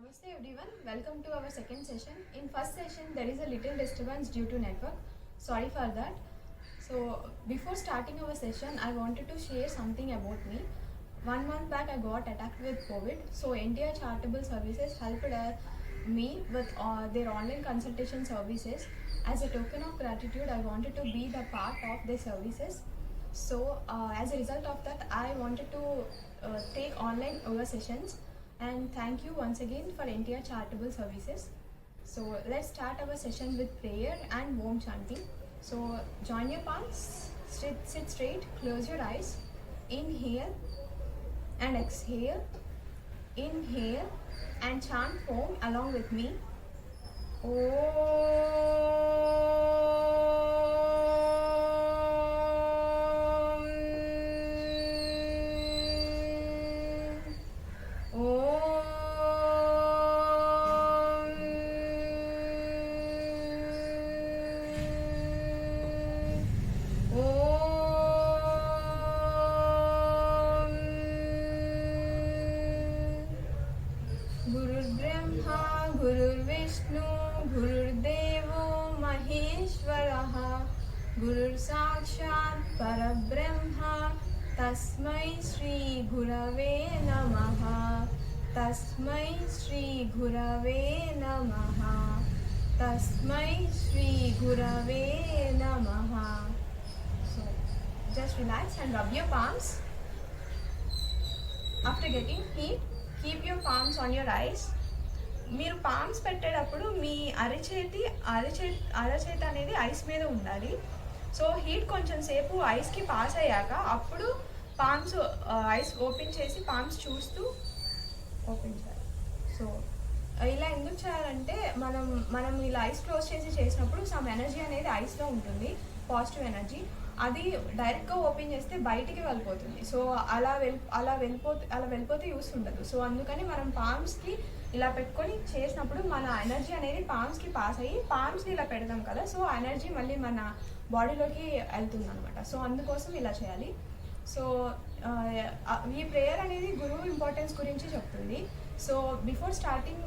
Namaste everyone, welcome to our second session. In first session there is a little disturbance due to network. Sorry for that. So before starting our session I wanted to share something about me. 1 month back I got attacked with COVID. So NTI Charitable Services helped me with their online consultation services. As a token of gratitude I wanted to be the part of their services. So as a result of that I wanted to take online yoga sessions, and thank you once again for NTI Charitable Services. So let's start our session with prayer and Om chanting. So join your palms, sit straight, close your eyes, inhale and exhale, inhale and chant Om along with me. गुरुर्ब्रह्मा गुरुर्विष्णु गुरुर्देवो महेश्वरः गुरुर्साक्षात् परब्रह्म तस्मै श्री गुरवे नमः तस्मै श्री गुरवे नमः तस्मै श्री गुरवे नमः. So just relax and rub your palms. After getting heat, keep your palms on your eyes. మీరు పామ్స్ పెట్టేటప్పుడు మీ అరచేతి అనేది ఐస్ మీద ఉండాలి. సో హీట్ కొంచెం సేపు ఐస్కి పాస్ అయ్యాక అప్పుడు పామ్స్ ఐస్ ఓపెన్ చేసి పామ్స్ చూస్తూ ఓపెన్ చేయాలి. సో ఇలా ఎందుకు చేయాలంటే మనం ఇలా ఐస్ క్లోజ్ చేసినప్పుడు సమ్ ఎనర్జీ అనేది ఐస్లో ఉంటుంది, పాజిటివ్ ఎనర్జీ. అది డైరెక్ట్గా ఓపెన్ చేస్తే బయటికి వెళ్ళిపోతుంది. సో అలా వెళ్ళిపోతే యూస్ ఉండదు. సో అందుకని మనం పామ్స్కి ఇలా పెట్టుకొని చేసినప్పుడు మన ఎనర్జీ అనేది పామ్స్కి పాస్ అయ్యి పామ్స్ని ఇలా పెడతాం కదా, సో ఆ ఎనర్జీ మళ్ళీ మన బాడీలోకి వెళ్తుంది అనమాట. సో అందుకోసం ఇలా చేయాలి. సో ఈ ప్రేయర్ అనేది గురువు ఇంపార్టెన్స్ గురించి చెప్తుంది. So before starting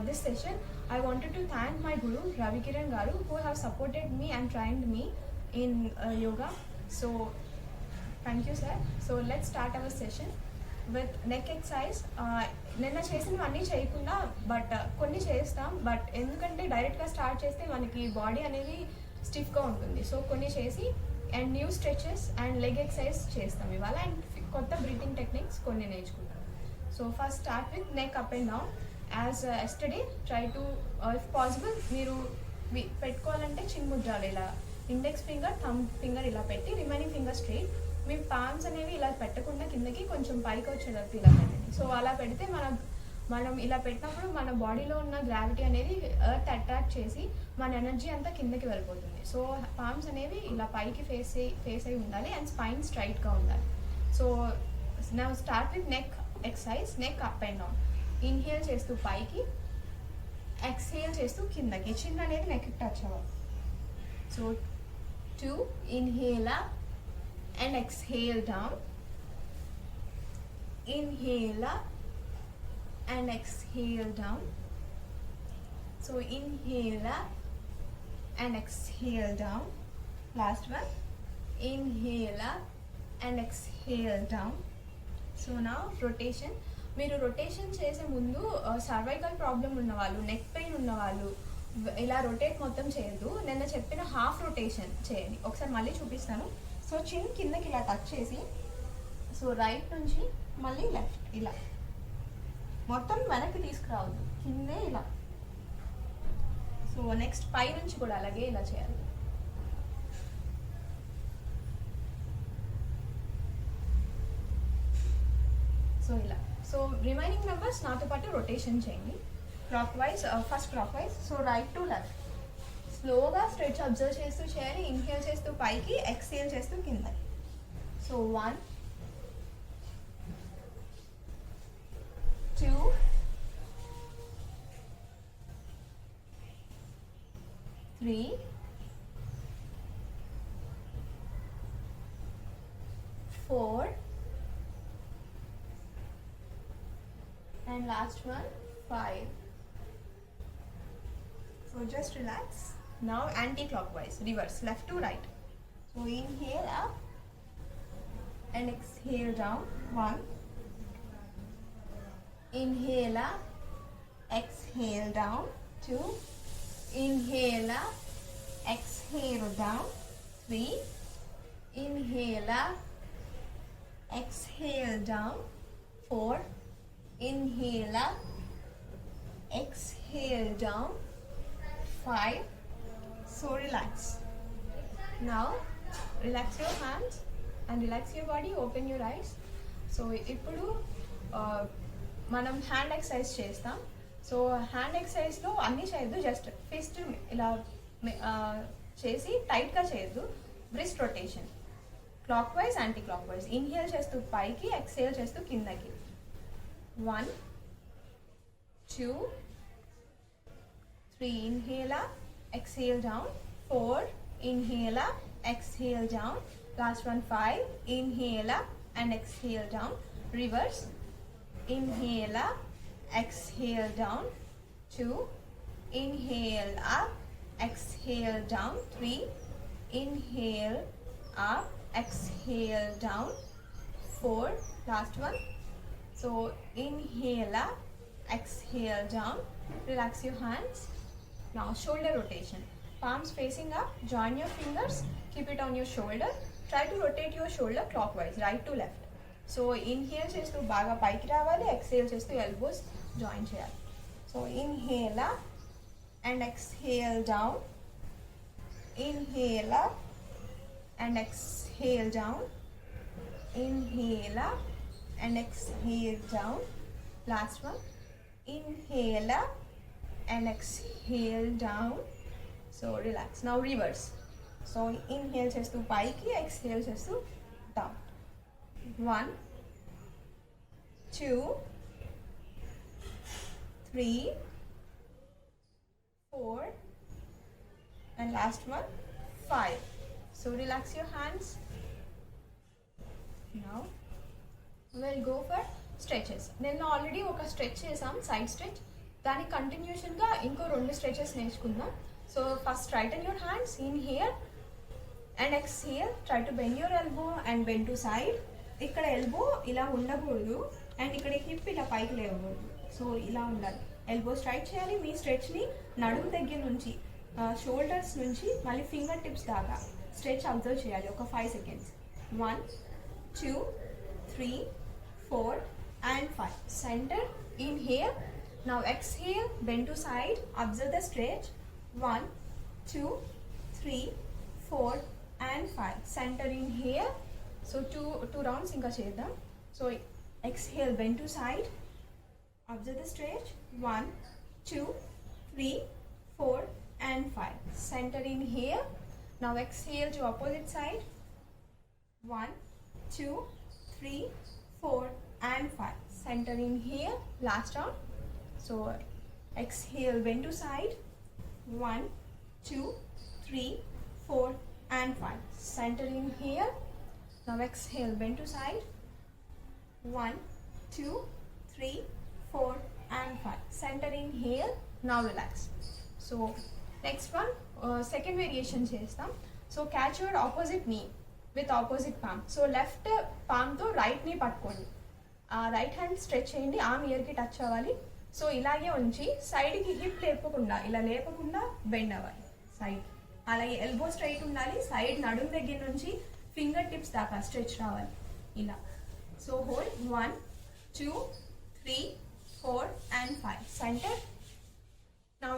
this session I wanted to thank my guru Ravi Kiran garu who have supported me and trained me in yoga. So thank you sir. So let's start our session with neck exercise. నిన్న చేసినవన్నీ చేయకుండా but కొన్ని చేస్తాం, but ఎందుకంటే డైరెక్ట్గా start చేస్తే మనకి body అనేది స్టిఫ్గా ఉంటుంది. సో కొన్ని చేసి and new stretches and leg exercise చేస్తాం ఇవాళ, అండ్ కొత్త బ్రీతింగ్ టెక్నిక్స్ కొన్ని నేర్చుకుంటాం. So first start with neck up and down as yesterday. Try to if possible మీరు పెట్టుకోవాలంటే చిన్ముద్రాలు ఇలా ఇండెక్స్ ఫింగర్ థంబ్ ఫింగర్ ఇలా పెట్టి రిమైనింగ్ ఫింగర్ స్ట్రైట్. మీ పామ్స్ అనేవి ఇలా పెట్టకుండా కిందకి కొంచెం పైకి వచ్చేటట్టు ఇలా పెట్టండి. సో అలా పెడితే మనం ఇలా పెట్టినప్పుడు మన బాడీలో ఉన్న గ్రావిటీ అనేది ఎర్త్ అట్రాక్ట్ చేసి మన ఎనర్జీ అంతా కిందకి వెళ్ళిపోతుంది. సో పామ్స్ అనేవి ఇలా పైకి ఫేస్ అయి ఉండాలి అండ్ స్పైన్ స్ట్రైట్గా ఉండాలి. సో నా start with neck exercise. Neck up and down. Inhale చేస్తూ పైకి, ఎక్స్హేల్ చేస్తూ కిందకి. చిన్న అనేది నెక్కి టచ్ అవ్వాలి. So 2, inhale up and exhale down, inhale up and exhale down. So inhale up and exhale down. Last one, inhale up and exhale down. So now rotation. మీరు rotation చేసే ముందు సర్వైకల్ ప్రాబ్లం ఉన్నవాళ్ళు, neck pain ఉన్నవాళ్ళు ఇలా rotate మొత్తం చేయొద్దు. నిన్న చెప్పిన హాఫ్ రొటేషన్ చేయండి. ఒకసారి మళ్ళీ చూపిస్తాను. సో చిన్ కిందకి ఇలా టచ్ చేసి, సో రైట్ నుంచి మళ్ళీ లెఫ్ట్ ఇలా మొత్తం వెనక్కి తీసుకురావద్దు, కిందే ఇలా. సో నెక్స్ట్ పై నుంచి కూడా అలాగే ఇలా చేయాలి. సో ఇలా. సో రిమైనింగ్ మెంబర్స్ నాతో పాటు రొటేషన్ చేయండి. Clock wise, first clock wise. So right to left. స్లోగా స్ట్రెచ్ అబ్జర్వ్ చేస్తూ చేయాలి. ఇన్హేల్ చేస్తూ పైకి, ఎక్స్హేల్ చేస్తూ కింద. So 1, 2, 3, 4, and last one 5. So just relax. Now anti-clockwise, reverse, left to right. So inhale up and exhale down. 1. Inhale up, exhale down. 2. Inhale up, exhale down. 3. Inhale up, exhale down. 4. Inhale up, exhale down. 5. So relax. Now relax your hands and relax your body. Open your eyes. So ఇప్పుడు మనం hand exercise చేస్తాం. So hand ఎక్సర్సైజ్లో అన్నీ చేయొద్దు, just fist ఇలా చేసి టైట్గా చేయొద్దు. Wrist rotation clockwise anticlockwise. Inhale చేస్తూ పైకి, ఎక్సేల్ చేస్తూ కిందకి. 1 2 3. Inhale up, exhale down. 4. Inhale up, exhale down. Last one. 5. Inhale up and exhale down. Reverse. Inhale up, exhale down. 2. Inhale up, exhale down. 3. Inhale up, exhale down. 4. Last one. So inhale up, exhale down. Relax your hands. Now shoulder rotation. Palms facing up, join your fingers, keep it on your shoulder. Try to rotate your shoulder clockwise, right to left. So inhale చేస్తూ బాగా పైకి రావాలి, exhale చేస్తూ elbows join చేయాలి. So inhale up and exhale down. Inhale up and exhale down. Inhale up and exhale down. Last one. Inhale up and exhale down. So relax. Now reverse. So inhale చేస్తూ పైకి, exhale చేస్తూ down. 1 2 3 4 and last one 5. So relax your hands. Now we'll go for stretches. నేను already ఒక stretch చేసాం, side stretch. దానికి కంటిన్యూషన్గా ఇంకో 2 stretches నేర్చుకుందాం. So first written your hands, inhale and exhale. Try to bend your elbow and bend to side. ఇక్కడ elbow ఇలా ఉండకూడదు and ఇక్కడ హిప్ ఇలా పైకి లేవకూడదు. సో ఇలా ఉండాలి. ఎల్బో స్ట్రైట్ చేయాలి. మీ స్ట్రెచ్ని నడుము దగ్గర నుంచి, షోల్డర్స్ నుంచి మళ్ళీ ఫింగర్ టిప్స్ దాకా స్ట్రెచ్ అబ్జర్వ్ చేయాలి ఒక 5 seconds. 1 2 3 4 and 5. Center, inhale. Now exhale, bend to side, observe the stretch. 1 2 3 4 and 5. Center, inhale. So two rounds inka chedam. So exhale, bend to side, observe the stretch. 1 2 3 4 and 5. Center, inhale. Now exhale to opposite side. 1 2 3 4 and 5. Center, inhale. Last round. So exhale, bend to side. 1 2 3 4 and 5. Center, inhale. Now exhale, bend to side. 1 2 3 4 and 5. Center, inhale. Now relax. So next one, second variation chestam. So catch your opposite knee with opposite palm. So left palm తో right ని పట్టుకోండి. Right hand stretch చేయండి, arm ఇయర్కి touch అవ్వాలి. So ఇలాగే ఉంచి సైడ్కి hip లేపకుండా, ఇలా లేపకుండా బెండ్ అవ్వాలి సైడ్. అలాగే ఎల్బో స్ట్రైట్ ఉండాలి. సైడ్ నడుము దగ్గర నుంచి ఫింగర్ టిప్స్ దాకా స్ట్రెచ్ రావాలి ఇలా. So hold 1 2 3 4 and 5. సెంటర్. నా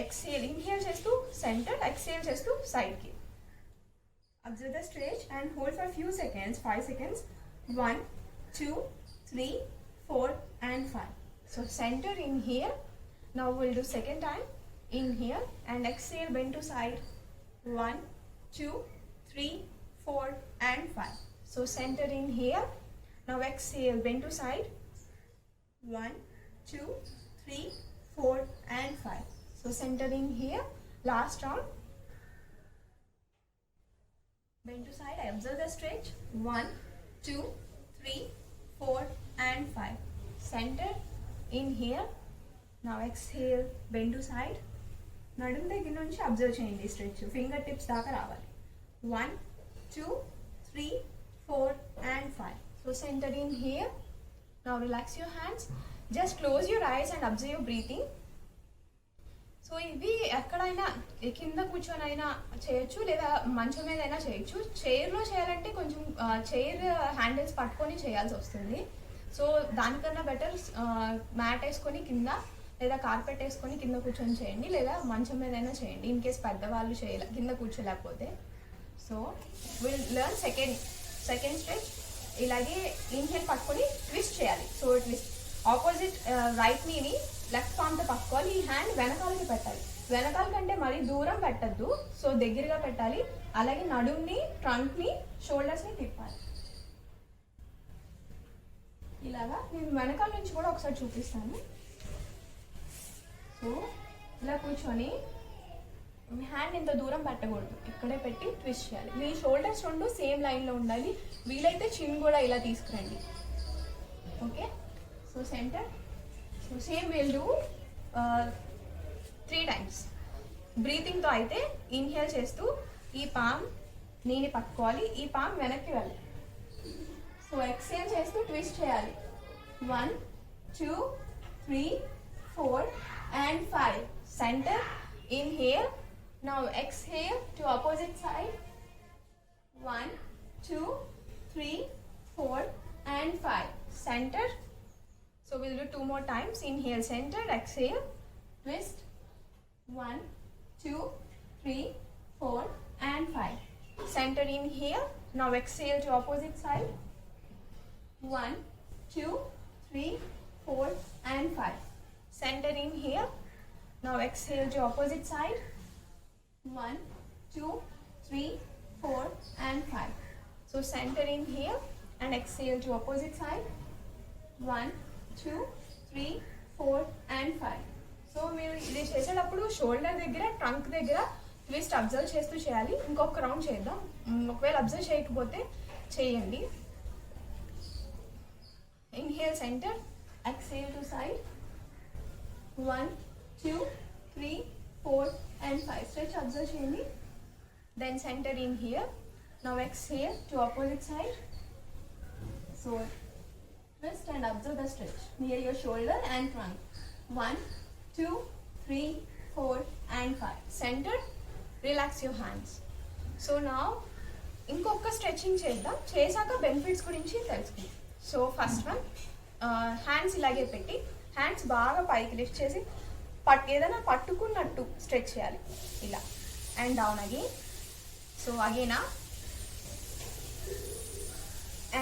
ఎక్సేల్, ఇన్హేల్ చేస్తూ సెంటర్, ఎక్సేల్ చేస్తూ సైడ్కి. Observe the stretch and hold for a few seconds, 5 seconds. 1 2 3 4 and 5. So center, inhale. Now we'll do second time. Inhale and exhale, bend to side. 1 2 3 4 and 5. So center, inhale. Now exhale, bend to side. 1 2 3 4 and 5. So center, inhale. Last round. Bend to side. I observe the stretch. 1 2 3 4 and 5. Center, inhale. Now exhale, bend to side. నడుము దగ్గర నుంచి observe చేయండి stretch. Finger tips దాకా రావాలి. 1, 2, 3, 4 and 5. So center in here. Now relax your hands. Just close your eyes and observe your breathing. So ఇవి ఎక్కడైనా కింద కూర్చొని అయినా చేయొచ్చు, లేదా మంచం మీద అయినా చేయొచ్చు. చైర్లో చేయాలంటే కొంచెం చైర్ హ్యాండిల్స్ పట్టుకొని చేయాల్సి వస్తుంది. సో దానికన్నా బెటర్ మ్యాట్ వేసుకొని కింద, లేదా కార్పెట్ వేసుకొని కింద కూర్చొని చేయండి, లేదా మంచం మీద అయినా చేయండి ఇన్ కేస్ పెద్దవాళ్ళు కింద కూర్చోలేకపోతే. So will learn second stretch. ఇలాగే ఇన్హేల్ పట్టుకొని ట్విస్ట్ చేయాలి. సో ట్విస్ట్ ఆపోజిట్ రైట్ నీని లెఫ్ట్ పామ్తో పట్టుకోవాలి. ఈ హ్యాండ్ వెనకాలకి పెట్టాలి. వెనకాల కంటే మరీ దూరం పెట్టద్దు, సో దగ్గరగా పెట్టాలి. అలాగే నడుంని, ట్రంక్ని, షోల్డర్స్ని తిప్పాలి. ఇలాగా నేను వెనకాల నుంచి కూడా ఒకసారి చూపిస్తాను. సో ఇలా కూర్చొని హ్యాండ్ ఇంత దూరం పెట్టకూడదు, ఇక్కడే పెట్టి ట్విస్ట్ చేయాలి. మీ షోల్డర్స్ రెండు సేమ్ లైన్లో ఉండాలి. వీలైతే చిన్ కూడా ఇలా తీసుకురండి. Okay, so centre. So same will do 3 times. బ్రీతింగ్తో అయితే ఇన్హేల్ చేస్తూ ఈ పామ్ నీని పట్టుకోవాలి, ఈ పామ్ వెనక్కి వెళ్ళాలి. సో ఎక్సేల్ చేస్తూ ట్విస్ట్ చేయాలి. 1, 2, 3, 4 and 5. Center, inhale. Now exhale to opposite side. 1, 2, 3, 4 and 5. Center. So we'll do 2 more times. Inhale, center, exhale, twist. 1, 2, 3, 4 and 5. Center, inhale. Now exhale to opposite side. 1, 2, 3, 4 and 5. Center, inhale. Now exhale to opposite side. 1, 2, 3, 4 and 5. So center, inhale and exhale to opposite side. 1, 2, 3, 4 and 5. So మీరు ఇది చేసేటప్పుడు shoulder దగ్గర, trunk దగ్గర twist observe చేస్తూ చేయాలి. ఇంకొక round చేద్దాం. ఒకవేళ అబ్జర్వ్ చేయకపోతే చేయండి. Inhale centre, exhale to side. 1, 2, 3, 4 and 5. Stretch observe చేయండి. Then centre in here. Now exhale to opposite side. So twist and observe the stretch near your shoulder and trunk. 1, 2, 3, 4 and 5. Center, relax your hands. So now ఇంకొక stretching చేద్దాం. చేశాక benefits గురించి తెలుసుకుందాం. So first one, hands ఇలాగే పెట్టి hands బాగా పైకి lift చేసి ఏదైనా పట్టుకున్నట్టు స్ట్రెచ్ చేయాలి. ఇలా and down again. So again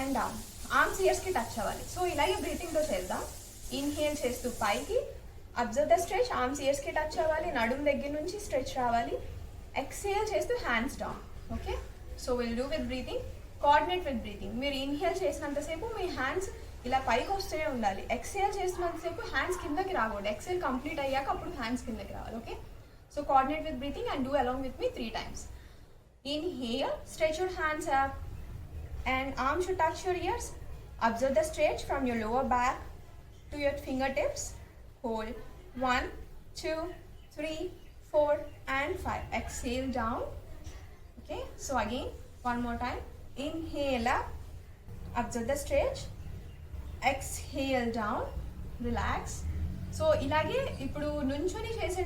and down. Arms ఇయర్స్కి టచ్ అవ్వాలి. సో ఇలాగే బ్రీతింగ్తో చేద్దాం. ఇన్హేల్ చేస్తూ పైకి, అబ్జర్వ్ ద స్ట్రెచ్. ఆర్మ్స్ ఇయర్స్కి టచ్ అవ్వాలి, నడుము దగ్గర నుంచి స్ట్రెచ్ రావాలి. ఎక్సేల్ చేస్తూ hands down. Okay, so will do with breathing, coordinate with breathing. మీరు ఇన్హేల్ చేసినంతసేపు మీ హ్యాండ్స్ ఇలా పైకి వస్తూనే ఉండాలి. ఎక్సేల్ చేసినంతసేపు హ్యాండ్స్ కిందకి రాకూడదు. ఎక్సేల్ కంప్లీట్ అయ్యాక అప్పుడు హ్యాండ్స్ కిందకి రావాలి. Okay, so coordinate with breathing and do along with me 3 times. Inhale, stretch your hands up and arms should touch your ears. Observe the stretch from your lower back to your fingertips. Hold 1, 2, 3, 4 and 5. Exhale down. Okay, so again one more time. Inhale up, observe the stretch. Exhale down, relax. So ఇలాగే ఇప్పుడు నుంచొని చేసే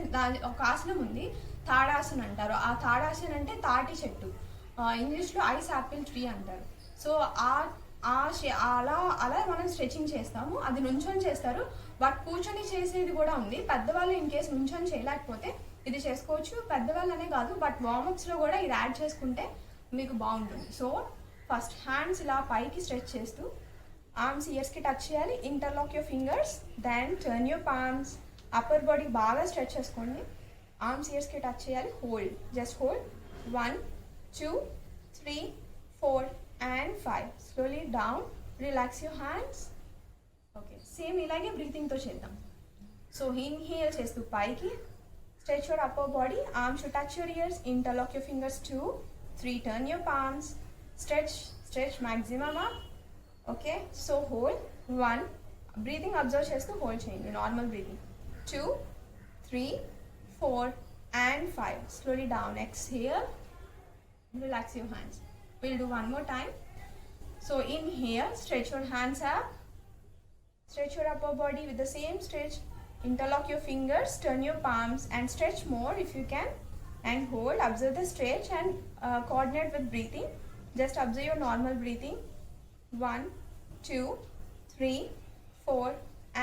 ఒక ఆసనం ఉంది, తాడాసన అంటారు. ఆ తాడాసన అంటే తాటి చెట్టు, ఇంగ్లీష్లో ఐస్ యాపిల్ ట్రీ అంటారు. సో అలా అలా మనం స్ట్రెచింగ్ చేస్తాము. అది నుంచొని చేస్తారు, బట్ కూర్చొని చేసేది కూడా ఉంది. పెద్దవాళ్ళు ఇన్ కేసు నుంచొని చేయలేకపోతే ఇది చేసుకోవచ్చు. పెద్దవాళ్ళనే కాదు, బట్ వార్మప్స్లో కూడా ఇది యాడ్ చేసుకుంటే మీకు బాగుంటుంది. సో ఫస్ట్ హ్యాండ్స్ ఇలా పైకి స్ట్రెచ్ చేస్తూ ఆర్మ్స్ ఇయర్స్కి టచ్ చేయాలి. Interlock your fingers, then turn your palms. Upper body బాగా స్ట్రెచ్ చేసుకోండి. ఆర్మ్స్ ఇయర్స్కి టచ్ చేయాలి. Hold, just hold. 1, 2, 3, 4 and 5. Slowly down, relax your hands. Okay, same ఇలాగే బ్రీతింగ్తో చేద్దాం. సో ఇన్హేల్ చేస్తూ పైకి, stretch your upper body, arms to touch your years, interlock your fingers. 2, 3, turn your palms, stretch maximum up. Okay, so hold. 1, breathing observe చేస్తూ hold చేయండి, normal breathing. 2, 3, 4 and 5. Slowly down. Exhale. Relax your hands. We'll do one more time. So inhale, stretch your hands up. Stretch your upper body with the same stretch. Interlock your fingers, turn your palms and stretch more if you can. And hold, observe the stretch and coordinate with breathing. Just observe your normal breathing. 1, 2, 3, 4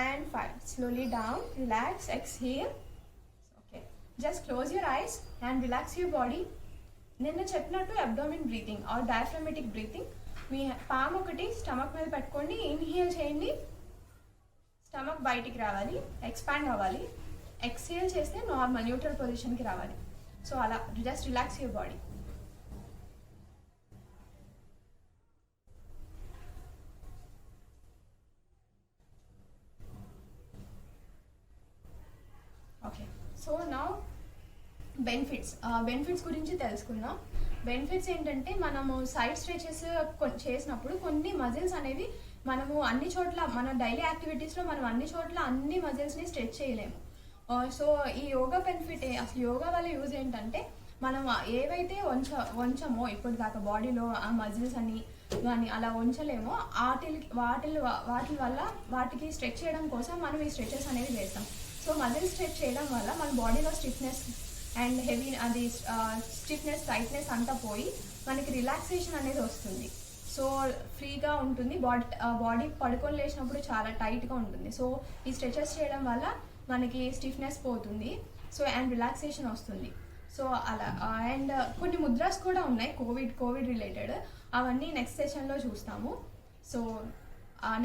and 5. Slowly down, relax, exhale. Okay. Just close your eyes and relax your body. నిన్న చెప్పినట్టు abdomen breathing or diaphragmatic breathing. మీ palm ఒకటి stomach మీద పెట్టుకోండి, inhale చేయండి, stomach బయటికి రావాలి, expand అవ్వాలి. ఎక్స్హేల్ చేస్తే నార్మల్ న్యూట్రల్ పొజిషన్కి రావాలి. సో అలా just relax your body. Okay, so now benefits గురించి తెలుసుకుందాం. బెనిఫిట్స్ ఏంటంటే మనము సైడ్ స్ట్రెచెస్ చేసినప్పుడు కొన్ని మజిల్స్ అనేవి మనము అన్ని చోట్ల మన డైలీ యాక్టివిటీస్లో మనం అన్ని చోట్ల అన్ని మజిల్స్ని స్ట్రెచ్ చేయలేము. సో ఈ యోగా బెనిఫిట్ అసలు యోగా వల్ల యూజ్ ఏంటంటే మనం ఏవైతే వంచమో ఇప్పుడు దాకా బాడీలో ఆ మజిల్స్ అని కానీ అలా వంచలేమో వాటి వల్ల వాటికి స్ట్రెచ్ చేయడం కోసం మనం ఈ స్ట్రెచెస్ అనేవి చేస్తాం. సో మజిల్ స్ట్రెచ్ చేయడం వల్ల మన బాడీలో స్టిఫ్నెస్ అండ్ హెవీ అది స్టిఫ్నెస్ టైట్నెస్ అంతా పోయి మనకి రిలాక్సేషన్ అనేది వస్తుంది. సో ఫ్రీగా ఉంటుంది బాడీ పడుకొని లేచినప్పుడు చాలా టైట్గా ఉంటుంది. సో ఈ స్ట్రెచెస్ చేయడం వల్ల మనకి స్టిఫ్నెస్ పోతుంది. సో అండ్ రిలాక్సేషన్ వస్తుంది. సో అలా అండ్ కొన్ని ముద్రాస్ కూడా ఉన్నాయి కోవిడ్ రిలేటెడ్, అవన్నీ నెక్స్ట్ సెషన్లో చూస్తాము. సో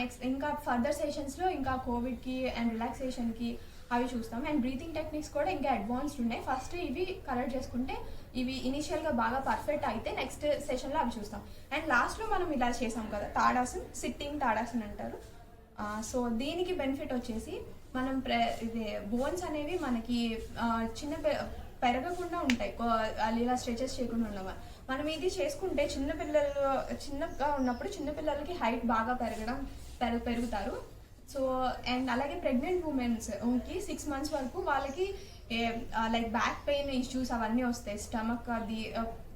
నెక్స్ట్ ఇంకా ఫర్దర్ సెషన్స్లో ఇంకా కోవిడ్కి అండ్ రిలాక్సేషన్కి అవి చూస్తాం. అండ్ బ్రీతింగ్ టెక్నిక్స్ కూడా ఇంకా అడ్వాన్స్డ్ ఉన్నాయి. ఫస్ట్ ఇవి కరెక్ట్ చేసుకుంటే ఇవి ఇనిషియల్గా బాగా పర్ఫెక్ట్ అయితే నెక్స్ట్ సెషన్లో అవి చూస్తాం. అండ్ లాస్ట్లో మనం ఇలా చేసాం కదా తాడాసన్, సిట్టింగ్ తాడాసన్ అంటారు. సో దీనికి బెనిఫిట్ వచ్చేసి మనం ఇది బోన్స్ అనేవి మనకి పెరగకుండా ఉంటాయి ఇలా స్ట్రెచెస్ చేయకుండా ఉన్నవా. మనం ఇది చేసుకుంటే చిన్నగా ఉన్నప్పుడు చిన్నపిల్లలకి హైట్ బాగా పెరుగుతారు. సో అండ్ అలాగే ప్రెగ్నెంట్ ఉమెన్స్కి 6 months వరకు వాళ్ళకి లైక్ బ్యాక్ పెయిన్ ఇష్యూస్ అవన్నీ వస్తాయి, స్టమక్ అది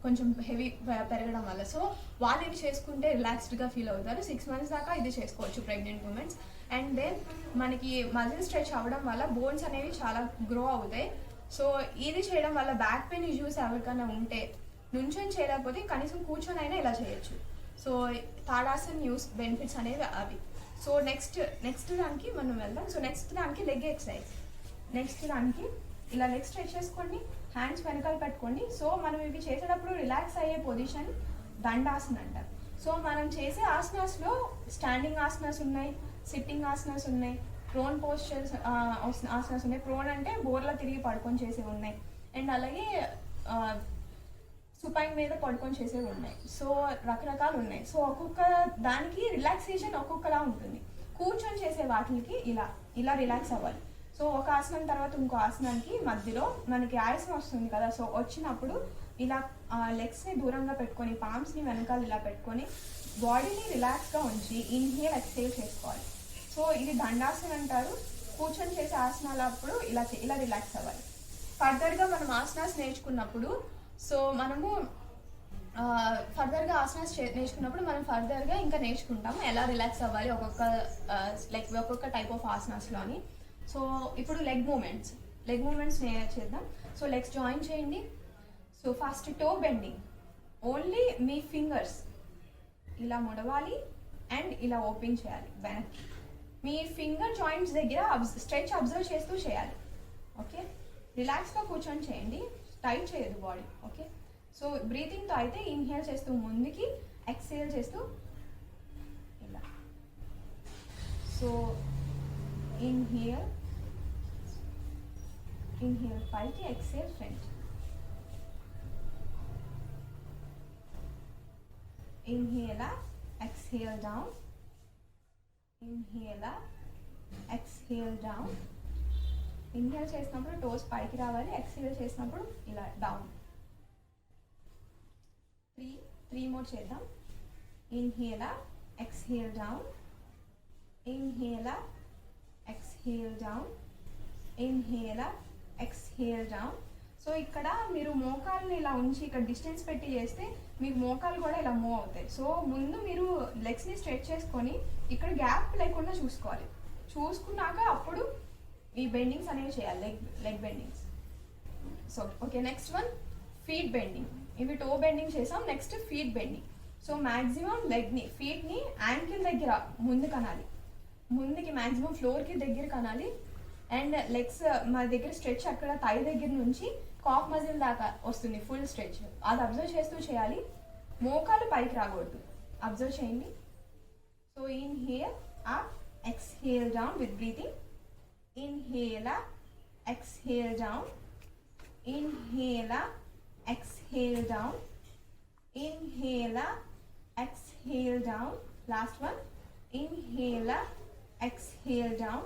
కొంచెం హెవీ పెరగడం వల్ల. సో వాళ్ళు ఇది చేసుకుంటే రిలాక్స్డ్గా ఫీల్ అవుతారు. 6 months దాకా ఇది చేసుకోవచ్చు ప్రెగ్నెంట్ ఉమెన్స్. అండ్ దెన్ మనకి మజిల్ స్ట్రెచ్ అవ్వడం వల్ల బోన్స్ అనేవి చాలా గ్రో అవుతాయి. సో ఇది చేయడం వల్ల బ్యాక్ పెయిన్ ఇష్యూస్ ఎవరికైనా ఉంటే నుంచొని చేయలేకపోతే కనీసం కూర్చొని అయినా ఇలా చేయొచ్చు. సో తాడాసన్ బెనిఫిట్స్ అనేవి అవి. సో నెక్స్ట్ దానికి మనం వెళ్దాం. సో నెక్స్ట్ దానికి లెగ్ ఎక్సర్సైజ్. నెక్స్ట్ దానికి ఇలా లెగ్ స్ట్రెచ్ చేసుకోండి, హ్యాండ్స్ వెనకాల పెట్టుకోండి. సో మనం ఇవి చేసేటప్పుడు రిలాక్స్ అయ్యే పొజిషన్ దండాసన్ అంటారు. సో మనం చేసే ఆసనాస్లో స్టాండింగ్ ఆసనాస్ ఉన్నాయి, సిట్టింగ్ ఆసనాస్ ఉన్నాయి, ప్రోన్ పోస్చర్స్ ఆసనాస్ ఉన్నాయి. ప్రోన్ అంటే బోర్లా తిరిగి పడుకొని చేసేవి ఉన్నాయి. అండ్ అలాగే సుపైన్ మీద పడుకొని చేసేవి ఉన్నాయి. సో రకరకాలు ఉన్నాయి. సో ఒక్కొక్క దానికి రిలాక్సేషన్ ఒక్కొక్కలా ఉంటుంది. కూర్చొని చేసే వాటికి ఇలా రిలాక్స్ అవ్వాలి. సో ఒక ఆసనం తర్వాత ఇంకో ఆసనానికి మధ్యలో మనకి ఆయాసం వస్తుంది కదా. సో వచ్చినప్పుడు ఇలా లెగ్స్ని దూరంగా పెట్టుకొని పామ్స్ని వెనకాల ఇలా పెట్టుకొని బాడీని రిలాక్స్గా ఉంచి ఇన్హేల్ ఎక్స్హేల్ చేసుకోవాలి. సో ఇది దండాసన్ అంటారు. కూర్చొని చేసే ఆసనాలు అప్పుడు ఇలా రిలాక్స్ అవ్వాలి. ఫర్దర్గా మనం ఆసనాస్ నేర్చుకున్నప్పుడు సో మనము ఫర్దర్గా ఆసనాస్ నేర్చుకున్నప్పుడు మనం ఫర్దర్గా ఇంకా నేర్చుకుంటాము ఎలా రిలాక్స్ అవ్వాలి ఒక్కొక్క టైప్ ఆఫ్ ఆసనాస్లో అని. సో ఇప్పుడు లెగ్ మూమెంట్స్ చేద్దాం. సో లెగ్స్ జాయిన్ చేయండి. So first toe bending, only మీ ఫింగర్స్ ఇలా ముడవాలి అండ్ ఇలా ఓపెన్ చేయాలి వెనక్కి. మీ ఫింగర్ జాయింట్స్ దగ్గర స్ట్రెచ్ అబ్జర్వ్ చేస్తూ చేయాలి. ఓకే, రిలాక్స్గా కూర్చొని చేయండి, టైట్ చేయదు బాడీ. ఓకే, సో బ్రీతింగ్తో అయితే ఇన్హేల్ చేస్తూ ముందుకి, ఎక్స్హేల్ చేస్తూ ఇలా. సో ఇన్హేల్ పైకి, exhale front. Inhale up, exhale down. Inhale up, exhale down. Inhale చేసినప్పుడు టోస్ పైకి రావాలి, ఎక్స్హేల్ చేసినప్పుడు ఇలా డౌన్. 3 more చేద్దాం. Inhale up, exhale down. Inhale up, exhale down. Inhale up, exhale down. So ఇక్కడ మీరు మోకాల్ని ఇలా ఉంచి ఇక్కడ డిస్టెన్స్ పెట్టి చేస్తే మీకు మోకాలు కూడా ఇలా మూవ్ అవుతాయి. సో ముందు మీరు లెగ్స్ని స్ట్రెచ్ చేసుకొని ఇక్కడ గ్యాప్ లేకుండా చూసుకోవాలి. చూసుకున్నాక అప్పుడు ఈ బెండింగ్స్ అనేవి చేయాలి, leg bendings. So okay, next one feet bending. ఇవి టో బెండింగ్ చేసాం, next feet bending. So maximum లెగ్ని, ఫీట్ని యాంకిల్ దగ్గర ముందు కనాలి, ముందుకి మ్యాక్సిమం ఫ్లోర్కి దగ్గర కనాలి. అండ్ లెగ్స్ మన దగ్గర స్ట్రెచ్ అక్కడ థై దగ్గర నుంచి కాఫ్ మజిల్ దాకా వస్తుంది ఫుల్ స్ట్రెచ్, అది అబ్జర్వ్ చేస్తూ చేయాలి. మోకాలు పైకి రాకూడదు, అబ్జర్వ్ చేయండి. So inhale up, exhale down with breathing. Inhale up, exhale down. Inhale up, exhale down. Inhale up, exhale down. Last one. Inhale up, exhale down.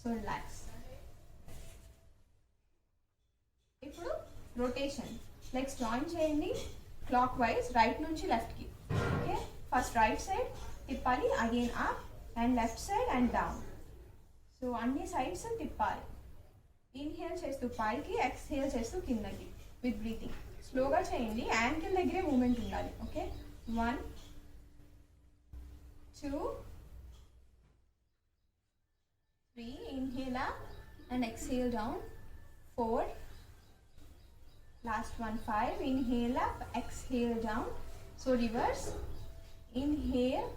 So relax. ఇప్పుడు rotation, legs join చేయండి clock wise, right నుంచి లెఫ్ట్కి. Okay, first right side తిప్పాలి, again up and left side and down. So అన్ని sides తిప్పాలి. Inhale చేస్తూ పైకి, exhale చేస్తూ కిందకి విత్ బ్రీతింగ్. స్లోగా చేయండి, యాంకిల్ దగ్గరే మూమెంట్ ఉండాలి. Okay, 1 2 3. Inhale up and exhale down. 4. Last one 5. Inhale up, exhale down. So reverse. Inhale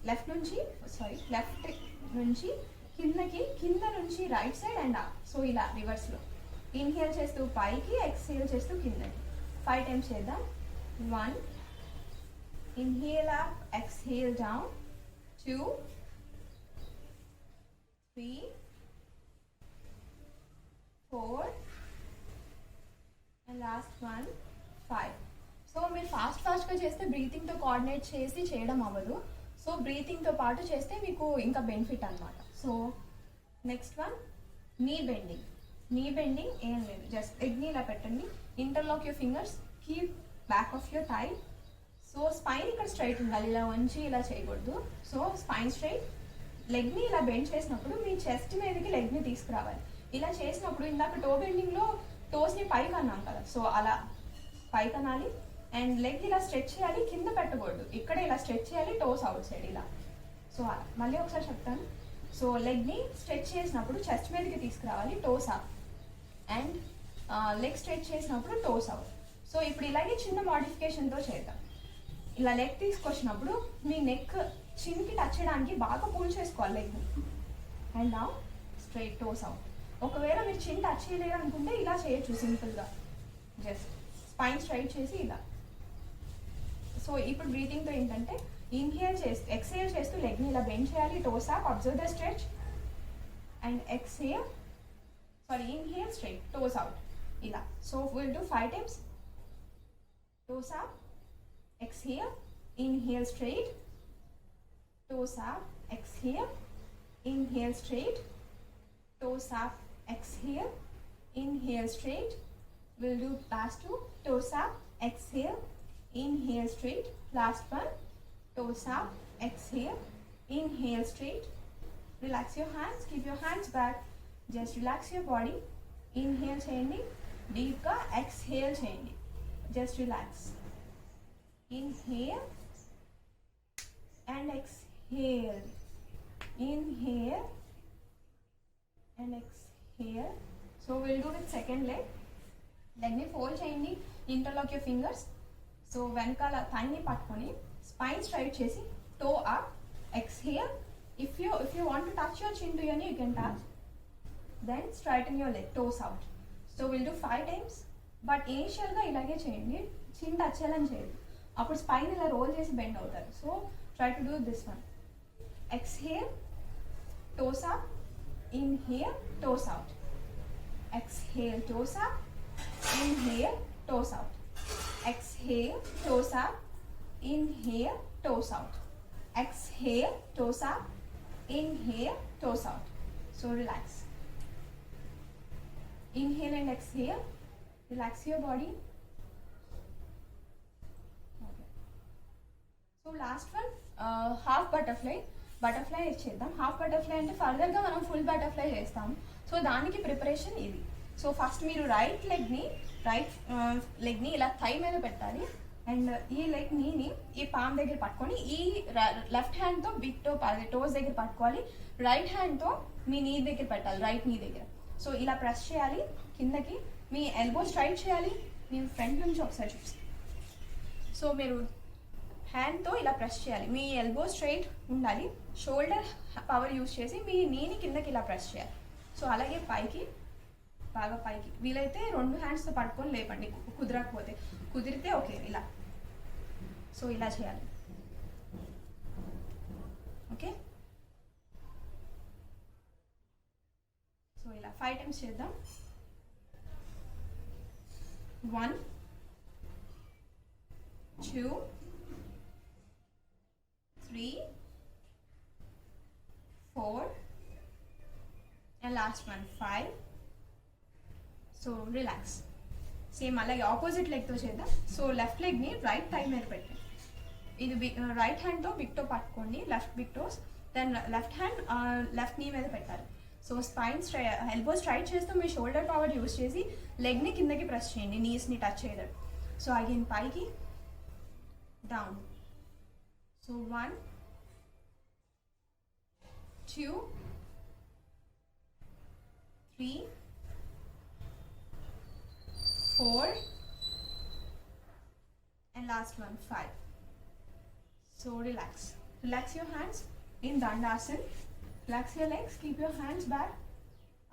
left నుంచి కిందకి, కింద నుంచి right side and up. So ఇలా రివర్స్లో ఇన్హేల్ చేస్తూ పైకి, ఎక్స్హేల్ చేస్తూ కిందకి. 5 టైమ్స్ చేద్దాం. 1. Inhale up, exhale down. 2 3 4 and last one 5. So మీరు ఫాస్ట్గా చేస్తే బ్రీతింగ్తో కోఆర్డినేట్ చేసి చేయడం అవ్వదు. సో బ్రీతింగ్తో పాటు చేస్తే మీకు ఇంకా బెనిఫిట్ అనమాట. So next one knee bending. Knee bending ఏం లేదు, జస్ట్ లెగ్ని ఇలా పెట్టండి, interlock your fingers, keep back of your thigh. So spine ఇక్కడ స్ట్రైట్ ఉండాలి, ఇలా వంచి ఇలా చేయకూడదు. సో స్పైన్ స్ట్రైట్, లెగ్ని ఇలా బెండ్ చేసినప్పుడు మీ చెస్ట్ మీదకి లెగ్ని తీసుకురావాలి. ఇలా చేసినప్పుడు ఇందాక టో బెండింగ్లో టోస్ని పైకి అన్నాం కదా, సో అలా పైకి అనాలి. అండ్ లెగ్ ఇలా స్ట్రెచ్ చేయాలి, కింద పెట్టకూడదు, ఇక్కడ ఇలా స్ట్రెచ్ చేయాలి, టోస్ అవుట్ సైడ్ ఇలా. సో అలా మళ్ళీ ఒకసారి చెప్తాను. సో లెగ్ని స్ట్రెచ్ చేసినప్పుడు చెస్ట్ మీదకి తీసుకురావాలి, toes up. And leg stretch చేసినప్పుడు టోస్ అవుట్. సో ఇప్పుడు ఇలాగే చిన్న మోడిఫికేషన్తో చేద్దాం. ఇలా లెగ్ తీసుకొచ్చినప్పుడు మీ నెక్ చిన్కి టచ్ చేయడానికి బాగా పుల్ చేసుకోవాలి లెగ్ని. అండ్ నా స్ట్రైట్ టోస్ అవుట్. ఒకవేళ మీరు చిన్ టచ్ చేయలేరు అనుకుంటే ఇలా చేయొచ్చు సింపుల్గా, జస్ట్ స్పైన్ స్ట్రైట్ చేసి ఇలా. సో ఇప్పుడు బ్రీతింగ్తో ఏంటంటే ఇన్హేల్ చేస్తూ, ఎక్స్హేల్ చేస్తూ లెగ్ని ఇలా బెండ్ చేయాలి, toes up, observe the stretch. And inhale straight, toes out ఇలా. So will do 5 times. Toes up, exhale, inhale straight, toes up, exhale, inhale straight, toes up, exhale, inhale straight. We'll do last two, toes up, exhale, inhale straight. Last one, toes up, exhale, inhale straight. Relax your hands, keep your hands back, just relax your body. Inhale cheyandi, deep ga exhale cheyandi, just relax. Inhale and exhale. Inhale and exhale. So we'll do with second leg. Leg ni fold cheyandi, interlock your fingers. So venkala thigh ni pattukoni spine straight chesi, toe up, exhale. If you want to touch your chin to your knee, you can touch. Then straighten your leg, toes out. So we'll do 5 times. But initial ga ilage cheyandi, chin touch cheyalani cheyadu. అప్పుడు spine ఇలా role చేసి bend అవుతారు. So try to do this one. Exhale, toes up, inhale, toes out. Exhale, toes up, inhale, toes out. Exhale, toes up, inhale, toes out. Exhale, toes up, inhale, toes out. So relax. Inhale and exhale. Relax your body. So last one, half butterfly. Butterfly చేద్దాం. Half butterfly అంటే ఫర్దర్గా మనం full butterfly చేస్తాం. So దానికి preparation ఇది. So first మీరు right లెగ్ని ఇలా thigh మీద పెట్టాలి. అండ్ ఈ లెగ్ని ఈ పామ్ దగ్గర పట్టుకొని ఈ లెఫ్ట్ హ్యాండ్తో బిగ్ టో టోస్ దగ్గర పట్టుకోవాలి. రైట్ హ్యాండ్తో మీ నీ దగ్గర పెట్టాలి, రైట్ నీ దగ్గర. సో ఇలా ప్రెస్ చేయాలి కిందకి. మీ ఎల్బో స్ట్రైట్ చేయాలి. నేను ఫ్రంట్ నుంచి ఒకసారి చూస్తాను. సో మీరు హ్యాండ్తో ఇలా ప్రెస్ చేయాలి. మీ ఎల్బో స్ట్రైట్ ఉండాలి. షోల్డర్ పవర్ యూజ్ చేసి మీ నీని కిందకి ఇలా ప్రెస్ చేయాలి. సో అలాగే పైకి, బాగా పైకి. వీలైతే 2 హ్యాండ్స్తో పట్టుకొని లేపండి, కుదరకపోతే. కుదిరితే ఓకే ఇలా. సో ఇలా చేయాలి. ఓకే, సో ఇలా 5 టైమ్స్ చేద్దాం. 1 2 3 4 and last one 5. So relax. Same అలాగే ఆపోజిట్ లెగ్తో చేద్దాం. సో లెఫ్ట్ లెగ్ని రైట్ థై మీద పెట్టండి. ఇది రైట్ హ్యాండ్తో బిగ్ టో పట్టుకోండి, left big toes. Then left hand left knee మీద పెట్టాలి. సో స్పైన్ ఎల్బో స్ట్రైట్ చేస్తూ మీ షోల్డర్ పవర్ యూజ్ చేసి లెగ్ని కిందకి ప్రెస్ చేయండి, నీస్ని టచ్ చేయడం. సో అగైన్ పైకి, down. So 1 2 3 4 and last one 5. So relax your hands in Dandasana. Relax your legs, keep your hands back.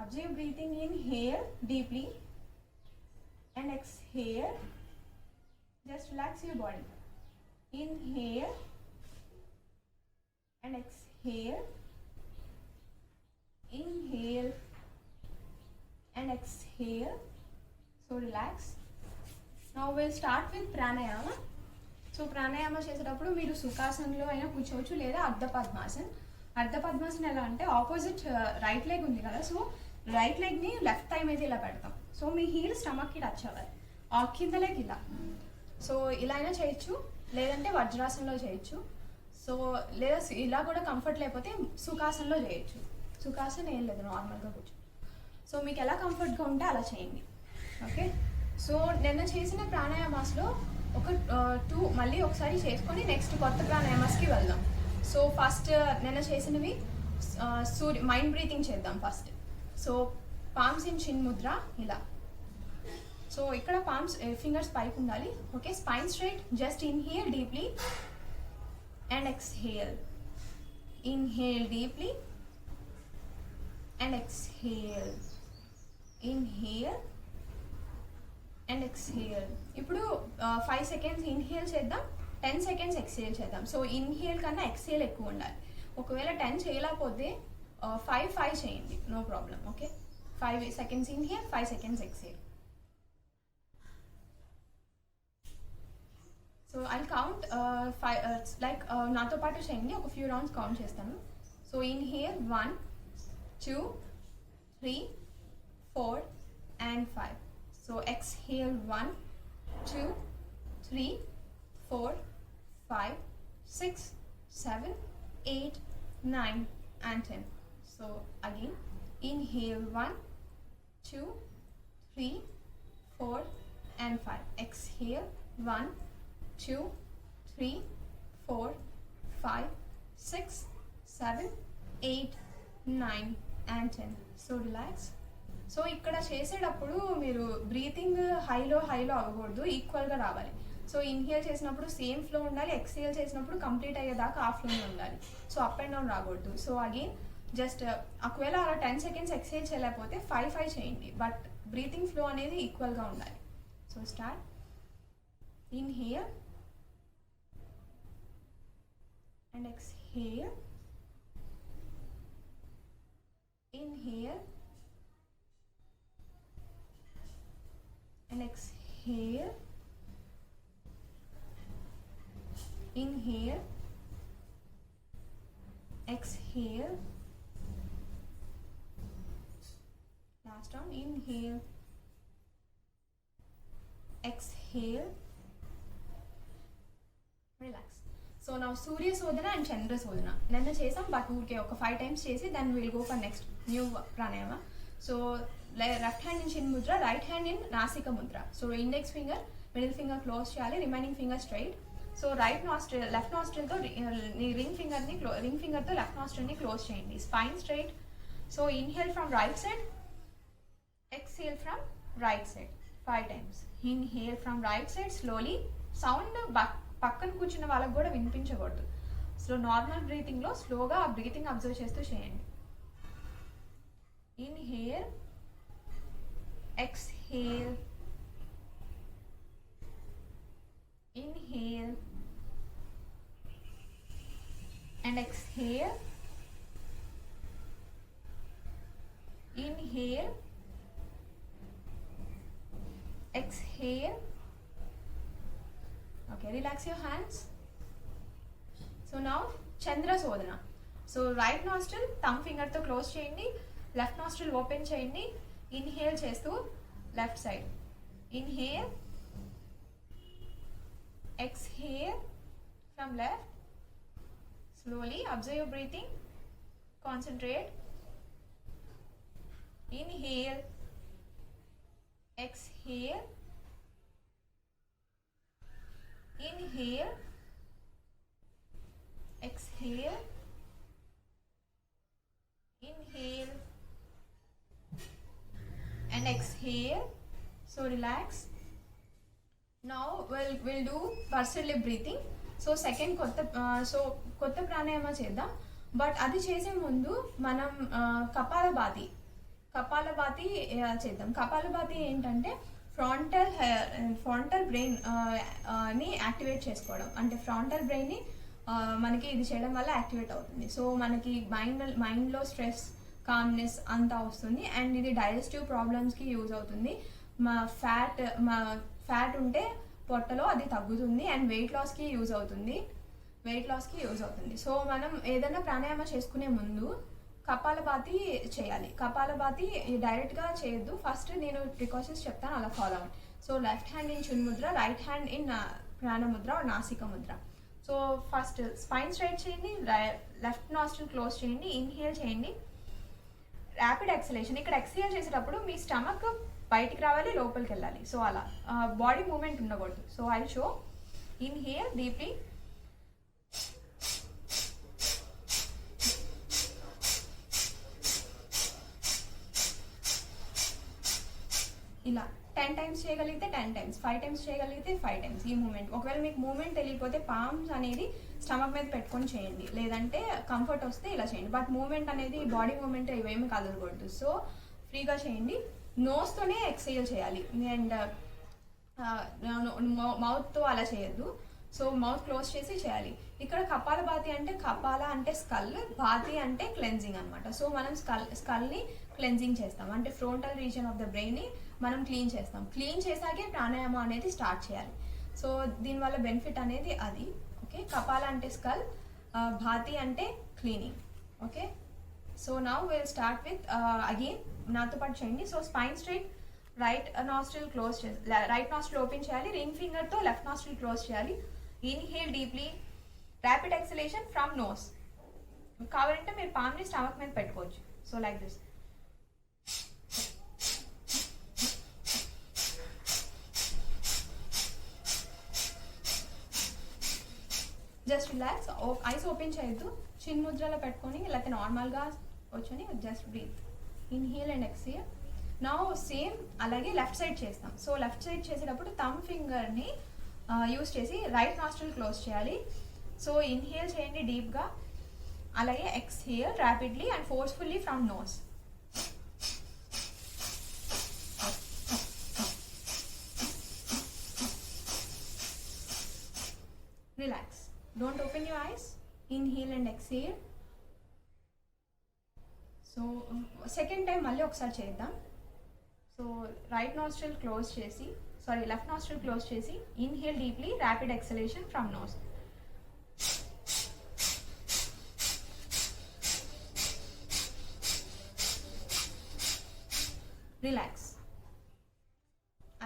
Observe breathing. Inhale deeply and exhale. Just relax your body. Inhale and exhale. Inhale and exhale. So relax. Now we'll start with pranayama. So pranayama చేసేటప్పుడు మీరు సుఖాసనంలో అయినా కూర్చోవచ్చు, లేదా అర్ధ పద్మాసన్. అర్ధ పద్మాసన్ ఎలా అంటే opposite right leg ఉంది కదా, సో రైట్ లెగ్ని లెఫ్ట్ థై మీద ఇలా పెడతాం. సో మీ హీల్ స్టమక్కి టచ్ అవ్వాలి, ఆ కింద లెగ్ ఇలా. సో ఇలా అయినా చేయొచ్చు, లేదంటే వజ్రాసనంలో చేయొచ్చు. సో లేదా ఇలా కూడా కంఫర్ట్ లేకపోతే సుఖాసనంలో చేయొచ్చు. సుఖాసనం ఏం లేదు, నార్మల్గా కూర్చో. సో మీకు ఎలా కంఫర్ట్గా ఉంటే అలా చేయండి. ఓకే, సో నిన్న చేసిన ప్రాణాయామాస్లో ఒక 2 మళ్ళీ ఒకసారి చేసుకొని నెక్స్ట్ కొత్త ప్రాణాయామాస్కి వెళ్దాం. సో ఫస్ట్ నిన్న చేసినవి మైండ్ బ్రీతింగ్ చేద్దాం first. So palms in chin Mudra ఇలా. సో ఇక్కడ పామ్స్ ఫింగర్స్ పైకి ఉండాలి. Okay, spine straight. Just inhale deeply and exhale. Inhale deeply and exhale. Inhale and exhale. ఇప్పుడు 5 seconds ఇన్హేల్ చేద్దాం, 10 seconds ఎక్స్హేల్ చేద్దాం. సో ఇన్హేల్ కన్నా ఎక్స్హేల్ ఎక్కువ ఉండాలి. ఒకవేళ 10 చేయలేకపోతే 5 చేయండి, no problem. Okay, 5 seconds inhale, 5 seconds exhale. So I count 5 like నాతో పాటు చేయండి, ఒక ఫ్యూ రౌండ్స్ కౌంట్ చేస్తాను. So inhale 1 2 3 4 and 5. So exhale 1 2 3 4 5 6 7 8 9 and 10. So again inhale 1 2 3 4 and 5. Exhale 1 2 3 4 5 6 7 8 9 and 10. So relax. So ఇక్కడ చేసేటప్పుడు మీరు బ్రీతింగ్ హైలో అవ్వకూడదు, ఈక్వల్గా రావాలి. సో ఇన్హేల్ చేసినప్పుడు సేమ్ ఫ్లో ఉండాలి, ఎక్స్హేల్ చేసినప్పుడు కంప్లీట్ అయ్యేదాకా ఆ ఫ్లోనే ఉండాలి. సో అప్ అండ్ డౌన్ రాకూడదు. సో అగైన్ జస్ట్ ఒకవేళ అలా 10 seconds ఎక్స్హేల్ చేయలేకపోతే 5 చేయండి, బట్ బ్రీతింగ్ ఫ్లో అనేది ఈక్వల్గా ఉండాలి. So start. Inhale and exhale. Inhale and exhale. Inhale, exhale. Last round. Inhale, exhale. Relax. So నా సూర్య శోధన అండ్ చంద్ర శోధన నిన్న చేసాం, బట్ ఊరికే ఒక 5 times చేసి then will go for next new pranayama. So left hand in chin mudra, right hand in nasika mudra. So index finger middle finger close చేయాలి, remaining finger straight. So right nostril left నాస్ట్రిల్తో రింగ్ ఫింగర్తో లెఫ్ట్ నాస్ట్రిల్ని క్లోజ్ చేయండి. Spine straight. So inhale from right side, exhale from right side 5 times. Inhale from right side slowly. Sound పక్కన కూర్చున్న వాళ్ళకి కూడా వినిపించకూడదు. So normal బ్రీతింగ్లో స్లోగా ఆ బ్రీతింగ్ అబ్జర్వ్ చేస్తూ చేయండి. Inhale, exhale, inhale and exhale, inhale, exhale. Okay, relax your hands. So now Chandra Sodhana. So right nostril thumb finger తో close చేయండి, లెఫ్ట్ nostril ఓపెన్ చేయండి. ఇన్హేల్ చేస్తూ left side. Inhale, exhale from left. Slowly observe your breathing, concentrate. Inhale, exhale, inhale, exhale, inhale and exhale. So relax. Now we'll do pursed lip breathing. So second కొత్త ప్రాణాయామ చేద్దాం. But అది చేసే ముందు మనం కపాలభాతి చేద్దాం. కపాలభాతి ఏంటంటే ఫ్రాంటల్ బ్రెయిన్ ని activate చేసుకోవడం. అంటే ఫ్రాంటల్ బ్రెయిన్ని మనకి ఇది చేయడం వల్ల యాక్టివేట్ అవుతుంది. సో మనకి మైండ్లో స్ట్రెస్, కామ్నెస్ అంతా వస్తుంది. అండ్ ఇది డైజెస్టివ్ ప్రాబ్లమ్స్కి యూజ్ అవుతుంది. మా ఫ్యాట్ ఉంటే పొట్టలో అది తగ్గుతుంది. అండ్ వెయిట్ లాస్కి యూజ్ అవుతుంది. సో మనం ఏదైనా ప్రాణాయామ చేసుకునే ముందు కపాలభాతి చేయాలి. కపాలభాతి డైరెక్ట్గా చేయొద్దు. ఫస్ట్ నేను ప్రికాషన్స్ చెప్తాను, అలా ఫాలో అవ్వండి. So left hand in chin mudra, right hand in ప్రాణముద్ర నాసిక mudra. So first spine straight చేయండి, లెఫ్ట్ నాస్ట్రిల్ క్లోజ్ చేయండి, ఇన్హేల్ చేయండి. Rapid exhalation. ఇక్కడ ఎక్సలేషన్ చేసేటప్పుడు మీ స్టమక్ బయటికి రావాలి, లోపలికి వెళ్ళాలి. సో అలా బాడీ మూమెంట్ ఉండకూడదు. So I show. Inhale deeply, ఇలా 10 times చేయగలిగితే 10 times, 5 times చేయగలిగితే 5 times. ఈ మూమెంట్ ఒకవేళ మీకు మూమెంట్ తెలియకపోతే పామ్స్ అనేది స్టమక్ మీద పెట్టుకొని చేయండి, లేదంటే కంఫర్ట్ వస్తే ఇలా చేయండి. బట్ మూమెంట్ అనేది బాడీ మూమెంట్ ఇవేమి కదలకూడదు. సో ఫ్రీగా చేయండి. నోస్తోనే ఎక్సైల్ చేయాలి అండ్ మౌత్తో అలా చేయొద్దు. సో మౌత్ క్లోజ్ చేసి చేయాలి. ఇక్కడ కపాలభాతి అంటే కపాల అంటే స్కల్, భాతి అంటే క్లెన్జింగ్ అనమాట. సో మనం స్కల్ని క్లెన్జింగ్ చేస్తాం. అంటే ఫ్రంటల్ రీజియన్ ఆఫ్ ద బ్రెయిన్ని మనం క్లీన్ చేస్తాం. క్లీన్ చేసాకే ప్రాణాయామం అనేది స్టార్ట్ చేయాలి. సో దీనివల్ల బెనిఫిట్ అనేది అది. ఓకే, కపాల అంటే స్కల్, భాతి అంటే cleaning. Okay, so now will start with again నాతో పాటు చేయండి. So spine straight, right nostril close చేయాలి, రైట్ నాస్ట్రిల్ ఓపెన్ చేయాలి, రింగ్ ఫింగర్తో లెఫ్ట్ నాస్ట్రిల్ క్లోజ్ చేయాలి. Inhale deeply, rapid exhalation from nose. కావాలంటే మీరు పామ్ని స్టమక్ మీద పెట్టుకోవచ్చు. So like this. Just relax, eyes open చేయొద్దు. చిన్ ముద్రలో పెట్టుకొని లేకపోతే నార్మల్గా వచ్చని just breathe. Inhale and exhale. నా సేమ్ అలాగే లెఫ్ట్ సైడ్ చేస్తాం. సో లెఫ్ట్ సైడ్ చేసేటప్పుడు థంబ్ ఫింగర్ని యూస్ చేసి రైట్ నాస్ట్రిల్ క్లోజ్ చేయాలి. సో ఇన్హేల్ చేయండి డీప్గా, అలాగే exhale rapidly and forcefully from nose. Relax, don't open your eyes. Inhale and exhale. So second time మళ్ళీ ఒకసారి చేద్దాం. సో రైట్ నాస్ట్రిల్ క్లోజ్ చేసి, లెఫ్ట్ నాస్ట్రిల్ క్లోజ్ చేసి, inhale deeply, rapid exhalation from nose. Relax.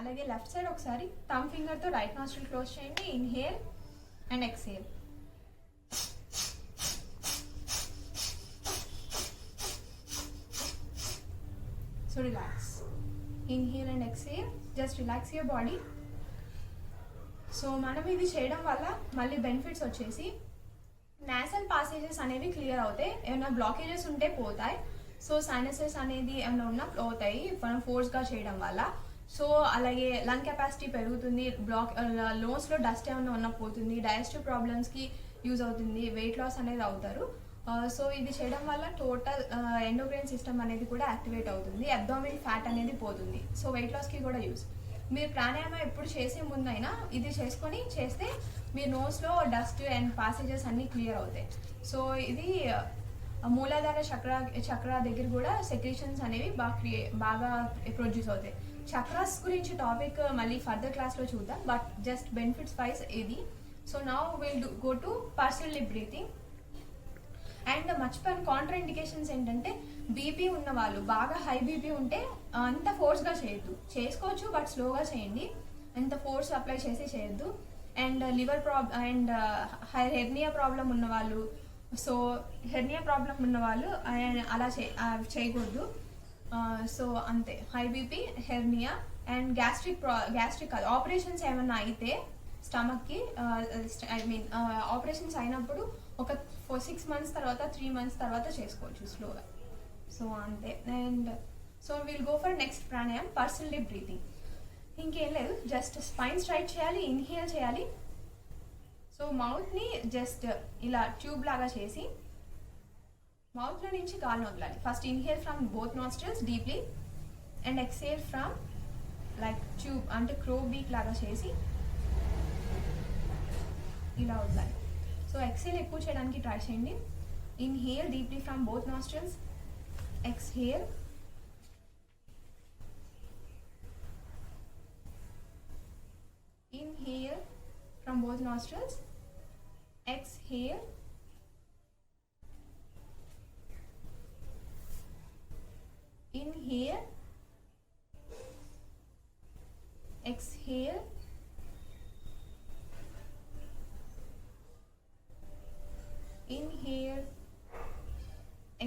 అలాగే left side ఒకసారి thumb ఫింగర్తో right nostril close చేయండి. Inhale and exhale. So relax, inhale and exhale, just relax your body. So మనం ఇది చేయడం వల్ల మళ్ళీ బెనిఫిట్స్ వచ్చేసి నాసల్ పాసేజెస్ అనేవి క్లియర్ అవుతాయి, ఏమైనా బ్లాకేజెస్ ఉంటే పోతాయి. సో సైనసెస్ అనేది ఏమైనా ఉన్నా పోతాయి మనం ఫోర్స్గా చేయడం వల్ల. సో అలాగే లంగ్ కెపాసిటీ పెరుగుతుంది, లోన్స్లో డస్ట్ ఏమైనా ఉన్నా పోతుంది, డైజెస్టివ్ ప్రాబ్లమ్స్కి యూజ్ అవుతుంది, వెయిట్ లాస్ అనేది అవుతారు. సో ఇది చేయడం వల్ల టోటల్ ఎండోక్రైన్ సిస్టమ్ అనేది కూడా యాక్టివేట్ అవుతుంది, అబ్డామిన్ ఫ్యాట్ అనేది పోతుంది. సో వెయిట్ లాస్కి కూడా యూజ్. మీరు ప్రాణాయామం ఎప్పుడు చేసే ముందైనా ఇది చేసుకొని చేస్తే మీ నోస్లో డస్ట్ అండ్ పాసేజెస్ అన్నీ క్లియర్ అవుతాయి. సో ఇది మూలాధార చక్ర దగ్గర కూడా సెక్రీషన్స్ అనేవి బాగా ప్రొడ్యూస్ అవుతాయి. చక్రాస్ గురించి టాపిక్ మళ్ళీ ఫర్దర్ క్లాస్లో చూద్దాం, బట్ జస్ట్ బెనిఫిట్స్ వైజ్ ఇది. So now will go to partial lip breathing. And మర్చిపోయిన కాంట్రా ఇండికేషన్స్ ఏంటంటే బీపీ ఉన్న వాళ్ళు, బాగా హై బీపీ ఉంటే అంత ఫోర్స్గా చేయొద్దు, చేసుకోవచ్చు బట్ స్లోగా చేయండి, అంత ఫోర్స్ అప్లై చేసి చేయొద్దు. And liver and hernia problem ఉన్న వాళ్ళు, సో హెర్నియా ప్రాబ్లం ఉన్న వాళ్ళు అలా చేయకూడదు. సో అంతే, high BP, hernia and gastric కాదు, ఆపరేషన్స్ ఏమన్నా అయితే స్టమక్కి, ఆపరేషన్స్ అయినప్పుడు ఒక 6 months తర్వాత 3 months తర్వాత చేసుకోవచ్చు స్లోగా. సో అంతే. And so will go for next ప్రాణాయామం, పార్షియల్ లిప్ బ్రీతింగ్. ఇంకేం లేదు, జస్ట్ స్పైన్ స్ట్రైట్ చేయాలి, ఇన్హేల్ చేయాలి. సో మౌత్ని జస్ట్ ఇలా ట్యూబ్ లాగా చేసి మౌత్లో నుంచి గాలిని వదలాలి. First inhale from both nostrils deeply and exhale from like tube, అంటే క్రో బీక్ లాగా చేసి ఇలా వదలాలి. సో ఎక్సేల్ ఎక్కువ చేయడానికి ట్రై చేయండి. Inhale deeply from both nostrils, exhale, inhale from both nostrils, exhale, inhale, exhale, inhale,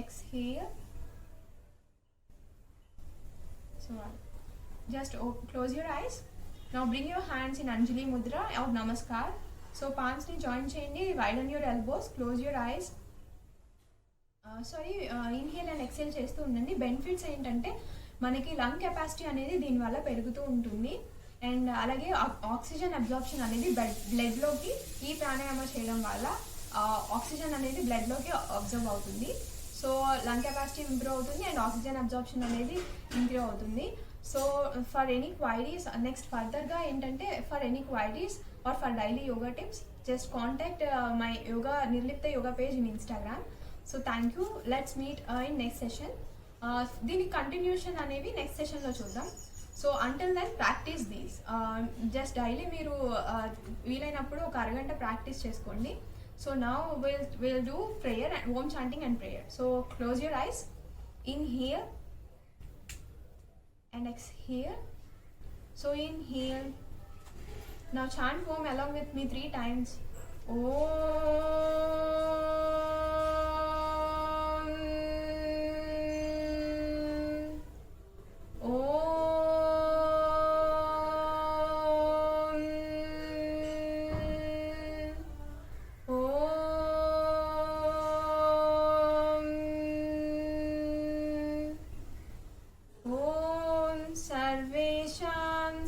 exhale. So just close your eyes. Now bring your hands in Anjali Mudra or Namaskar. So palms ni join cheyandi, widen your elbows, close your eyes. Inhale and exhale చేస్తూ ఉండండి. Benefits ఏంటంటే మనకి lung capacity అనేది దీనివల్ల పెరుగుతూ ఉంటుంది. And అలాగే oxygen absorption అనేది బ్లడ్లోకి ఈ ప్రాణాయామం చేయడం వల్ల ఆక్సిజన్ అనేది బ్లడ్లోకి అబ్జర్వ్ అవుతుంది. సో లంగ్ కెపాసిటీ ఇంప్రూవ్ అవుతుంది అండ్ ఆక్సిజన్ అబ్జార్ప్షన్ అనేది ఇంప్రూవ్ అవుతుంది. So for any queries, next ఫర్దర్గా ఏంటంటే for any queries or for daily yoga tips, just contact my yoga Nirlipta yoga page in Instagram. So thank you, let's meet in next session. దీనికి continuation అనేవి next సెషన్లో చూద్దాం. So until then practise these, just daily మీరు వీలైనప్పుడు ఒక అరగంట practice చేసుకోండి. So now we'll do prayer and Om chanting and prayer. So close your eyes, inhale and exhale. So inhale. Now chant Om along with me 3 times.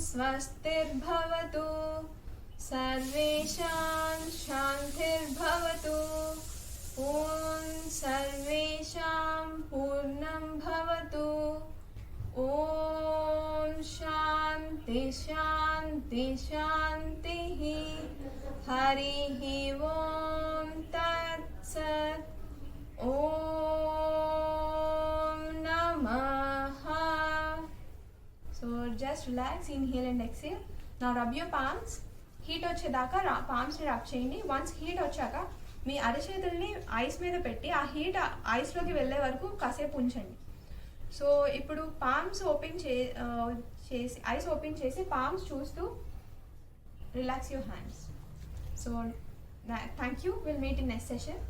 स्वस्तिर्भवतु, सर्वेषां शान्तिर्भवतु, ॐ सर्वेषां पूर्णं भवतु, ॐ शान्ति शान्ति शान्तिः, हरिः ॐ तत्सत्, ॐ नमः. So just relax, inhale and exhale. Now rub your palms. Heat వచ్చేదాకా పామ్స్ని rub చేయండి. వన్స్ హీట్ వచ్చాక మీ అరచేతుల్ని ఐస్ మీద పెట్టి ఆ హీట్ ఐస్లోకి వెళ్ళే వరకు కాసేపు ఉంచండి. సో ఇప్పుడు పామ్స్ ఓపెన్ చేసి ఐస్ ఓపెన్ చేసి పామ్స్ చూస్తూ relax your hands. So thank you, will meet in next session.